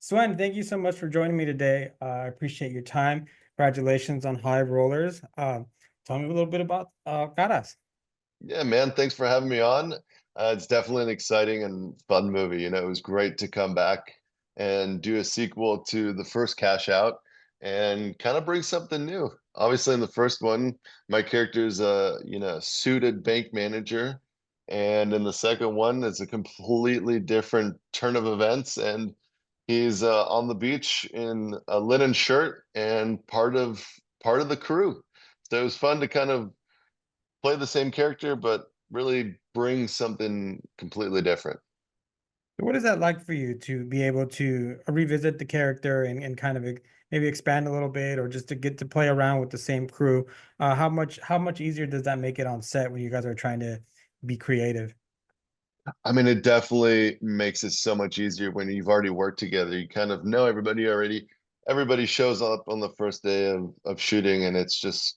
Swen, thank you so much for joining me today. I appreciate your time. Congratulations on High Rollers. Tell me a little bit about Caras. Yeah, man, thanks for having me on. It's definitely an exciting and fun movie. It was great to come back and do a sequel to the first Cash Out and kind of bring something new. Obviously, in the first one, my character is a suited bank manager, and in the second one, it's a completely different turn of events, and he's on the beach in a linen shirt and part of the crew. So it was fun to kind of play the same character, but really bring something completely different. What is that like for you to be able to revisit the character and kind of maybe expand a little bit, or just to get to play around with the same crew? How much easier does that make it on set when you guys are trying to be creative? I mean, it definitely makes it so much easier when you've already worked together. You kind of know everybody already. Everybody shows up on the first day of shooting, and it's just,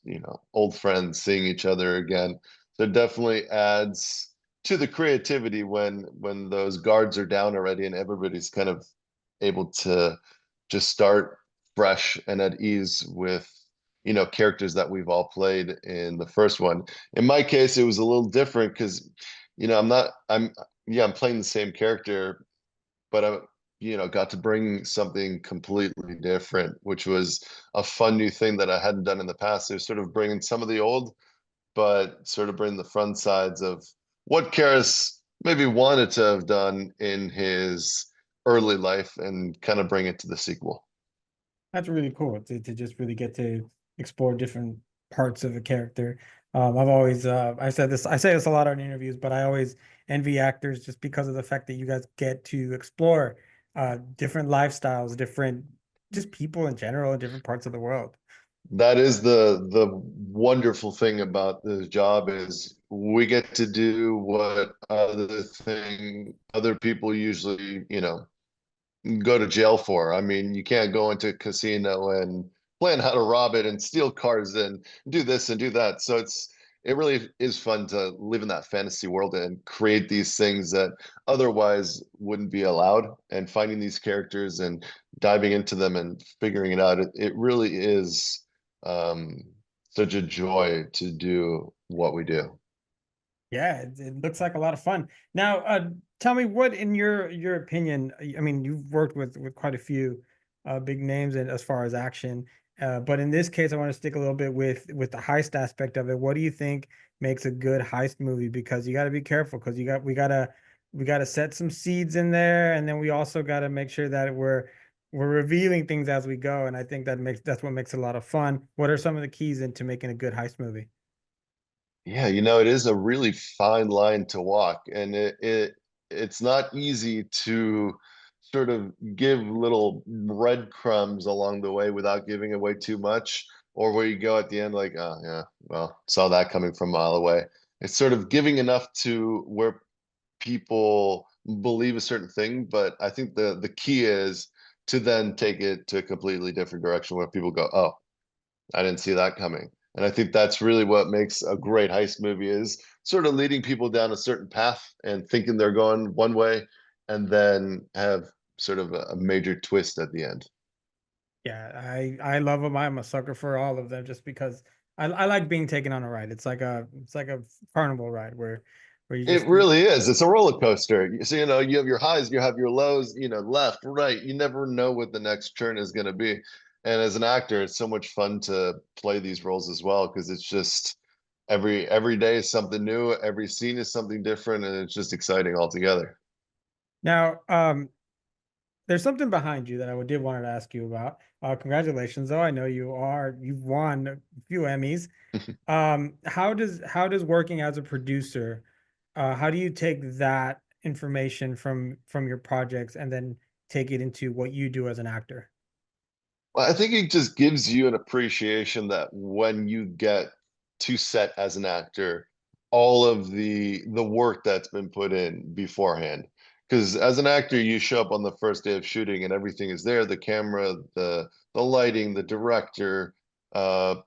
old friends seeing each other again. So it definitely adds to the creativity when those guards are down already and everybody's kind of able to just start fresh and at ease with characters that we've all played in the first one. In my case, it was a little different because I'm playing the same character, but I got to bring something completely different, which was a fun new thing that I hadn't done in the past. So sort of bringing some of the old, but sort of bring the fun sides of what Karras maybe wanted to have done in his early life and kind of bring it to the sequel. That's really cool to just really get to explore different parts of a character. I've always I say this a lot in interviews, but I always envy actors just because of the fact that you guys get to explore different lifestyles, different just people in general in different parts of the world. That is the wonderful thing about this job is we get to do what other people usually, go to jail for. I mean, you can't go into a casino and plan how to rob it and steal cars and do this and do that. So it really is fun to live in that fantasy world and create these things that otherwise wouldn't be allowed, and finding these characters and diving into them and figuring it out. It really is um, such a joy to do what we do. Yeah, it looks like a lot of fun. Now, tell me what, in your opinion, I mean, you've worked with quite a few big names and as far as action, but in this case, I want to stick a little bit with the heist aspect of it. What do you think makes a good heist movie? Because you got to be careful, because we gotta set some seeds in there, and then we also got to make sure that we're revealing things as we go. And I think that's what makes it a lot of fun. What are some of the keys into making a good heist movie? Yeah, it is a really fine line to walk, and it's not easy to sort of give little breadcrumbs along the way without giving away too much, or where you go at the end like, oh yeah, well, saw that coming from a mile away. It's sort of giving enough to where people believe a certain thing, but I think the key is to then take it to a completely different direction where people go, oh, I didn't see that coming. And I think that's really what makes a great heist movie is sort of leading people down a certain path and thinking they're going one way and then have sort of a major twist at the end. Yeah, I love them. I'm a sucker for all of them just because I like being taken on a ride. It's like a carnival ride where you It just really is. It's a roller coaster. So, you have your highs, you have your lows, left, right. You never know what the next turn is going to be. And as an actor, it's so much fun to play these roles as well because it's just every day is something new, every scene is something different, and it's just exciting altogether. now there's something behind you that I did wanted to ask you about. Congratulations, though. I know you've won a few Emmys. How does working as a producer, how do you take that information from your projects and then take it into what you do as an actor? Well, I think it just gives you an appreciation that when you get to set as an actor, all of the work that's been put in beforehand. Because as an actor, you show up on the first day of shooting and everything is there, the camera, the lighting, the director,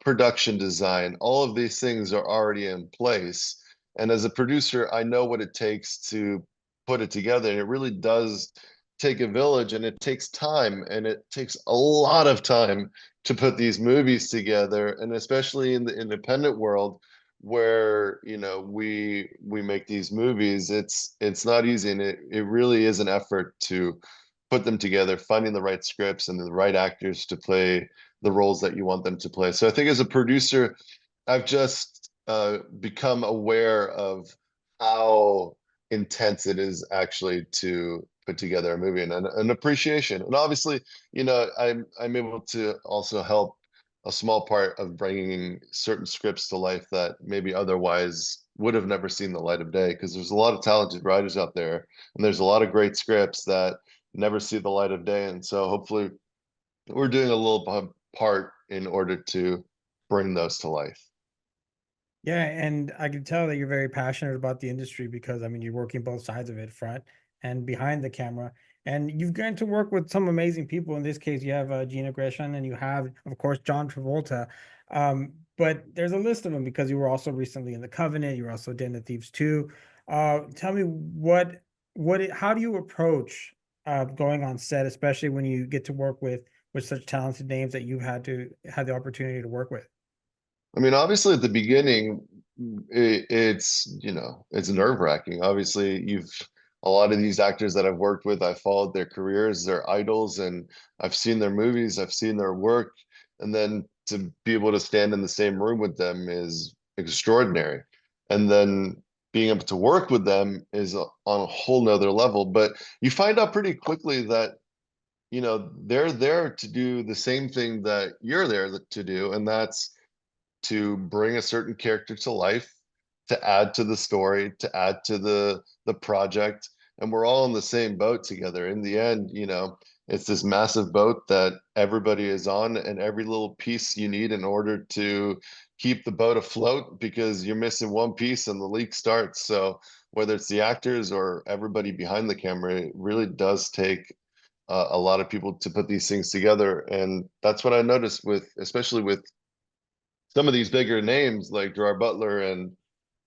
production design, all of these things are already in place. And as a producer, I know what it takes to put it together. And it really does take a village, and it takes time, and it takes a lot of time to put these movies together, and especially in the independent world where, you know, we make these movies, it's not easy, and it really is an effort to put them together, finding the right scripts and the right actors to play the roles that you want them to play. So I think as a producer, I've just become aware of how intense it is actually to put together a movie, and an appreciation. And obviously, you know, I'm able to also help a small part of bringing certain scripts to life that maybe otherwise would have never seen the light of day, because there's a lot of talented writers out there, and there's a lot of great scripts that never see the light of day. And so hopefully we're doing a little part in order to bring those to life. Yeah, and I can tell that you're very passionate about the industry because I mean you're working both sides of it, front and behind the camera. And you've gotten to work with some amazing people. In this case, you have Gina Gresham and you have, of course, John Travolta. But there's a list of them because you were also recently in The Covenant. You were also Den of Thieves 2. Tell me how do you approach going on set, especially when you get to work with such talented names that you've had the opportunity to work with? I mean, obviously at the beginning, it's, you know, it's nerve-wracking. Obviously, you've a lot of these actors that I've worked with, I followed their careers, their idols, and I've seen their movies, I've seen their work, and then to be able to stand in the same room with them is extraordinary. And then being able to work with them is on a whole nother level. But you find out pretty quickly that, you know, they're there to do the same thing that you're there to do, and that's to bring a certain character to life, to add to the story, to add to the project, and we're all in the same boat together. In the end, you know, it's this massive boat that everybody is on, and every little piece you need in order to keep the boat afloat, because you're missing one piece and the leak starts. So whether it's the actors or everybody behind the camera, it really does take a lot of people to put these things together. And that's what I noticed with, especially with some of these bigger names like Gerard Butler and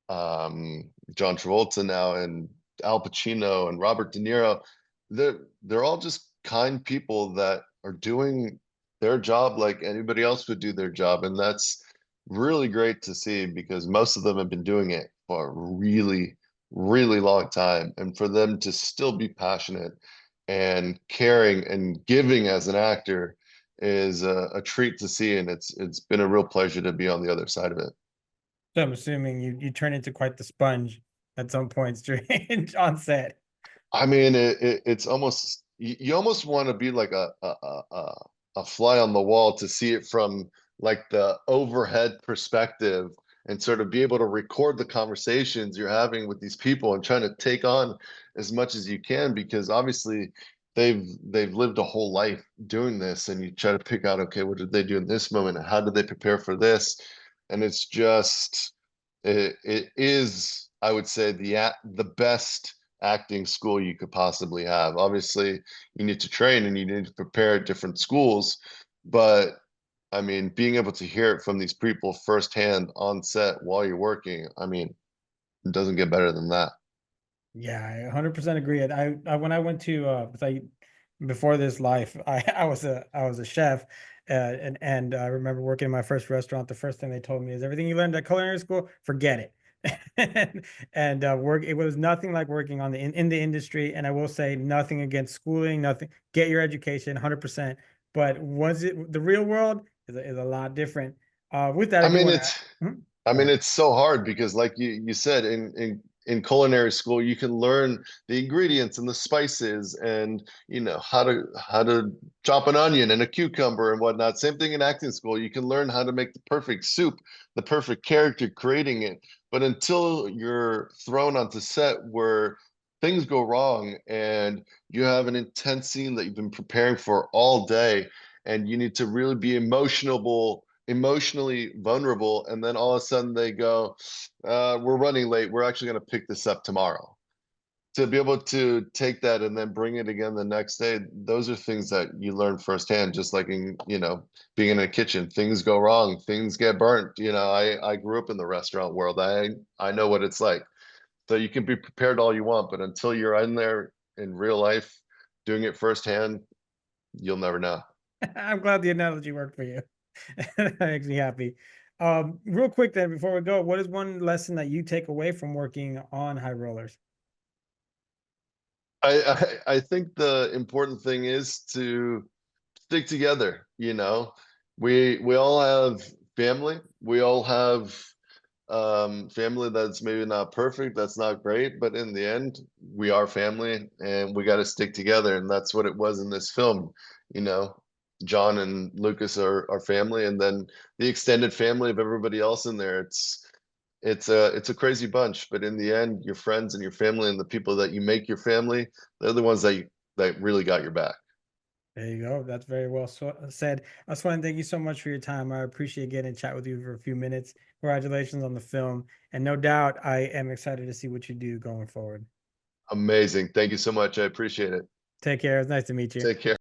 John Travolta now, and Al Pacino and Robert De Niro. They're all just kind people that are doing their job like anybody else would do their job, and that's really great to see, because most of them have been doing it for a really, really long time, and for them to still be passionate and caring and giving as an actor is a treat to see, and it's been a real pleasure to be on the other side of it. So I'm assuming you turn into quite the sponge at some points during on set. I mean, it's almost, you almost want to be like a fly on the wall to see it from like the overhead perspective, and sort of be able to record the conversations you're having with these people and trying to take on as much as you can, because obviously they've lived a whole life doing this, and you try to pick out, okay, what did they do in this moment, and how did they prepare for this? And it's just, it is, I would say, the best acting school you could possibly have. Obviously, you need to train and you need to prepare at different schools, but I mean, being able to hear it from these people firsthand on set while you're working, I mean, it doesn't get better than that. Yeah, I 100% agree. I when I went to 'cause I before this life, I was a chef, and I remember working in my first restaurant. The first thing they told me is everything you learned at culinary school, forget it. And work it was nothing like working on in the industry. And I will say nothing against schooling, nothing. Get your education, 100%. But was it the real world is a lot different. With that, I I do mean, want it's to. I Go mean, ahead. it's so hard, because like you said, in culinary school, you can learn the ingredients and the spices, and you know how to chop an onion and a cucumber and whatnot. Same thing in acting school. You can learn how to make the perfect soup, the perfect character, creating it. But until you're thrown onto set where things go wrong, and you have an intense scene that you've been preparing for all day, and you need to really be emotionally vulnerable, and then all of a sudden they go, we're running late, we're actually going to pick this up tomorrow. To be able to take that and then bring it again the next day, those are things that you learn firsthand, just like in, you know, being in a kitchen, things go wrong, things get burnt. You know, I grew up in the restaurant world. I know what it's like. So you can be prepared all you want, but until you're in there in real life doing it firsthand, you'll never know. I'm glad the analogy worked for you. That makes me happy. Real quick then, before we go, what is one lesson that you take away from working on high rollers? I think the important thing is to stick together, you know. We all have family. We all have family that's maybe not perfect, that's not great, but in the end, we are family and we got to stick together. And that's what it was in this film, you know. John and Lucas are family, and then the extended family of everybody else in there. It's a crazy bunch, but in the end, your friends and your family and the people that you make your family, they're the ones that really got your back. There you go. That's very well said. I just want to thank you so much for your time. I appreciate getting to chat with you for a few minutes. Congratulations on the film. And no doubt, I am excited to see what you do going forward. Amazing. Thank you so much. I appreciate it. Take care. It's nice to meet you. Take care.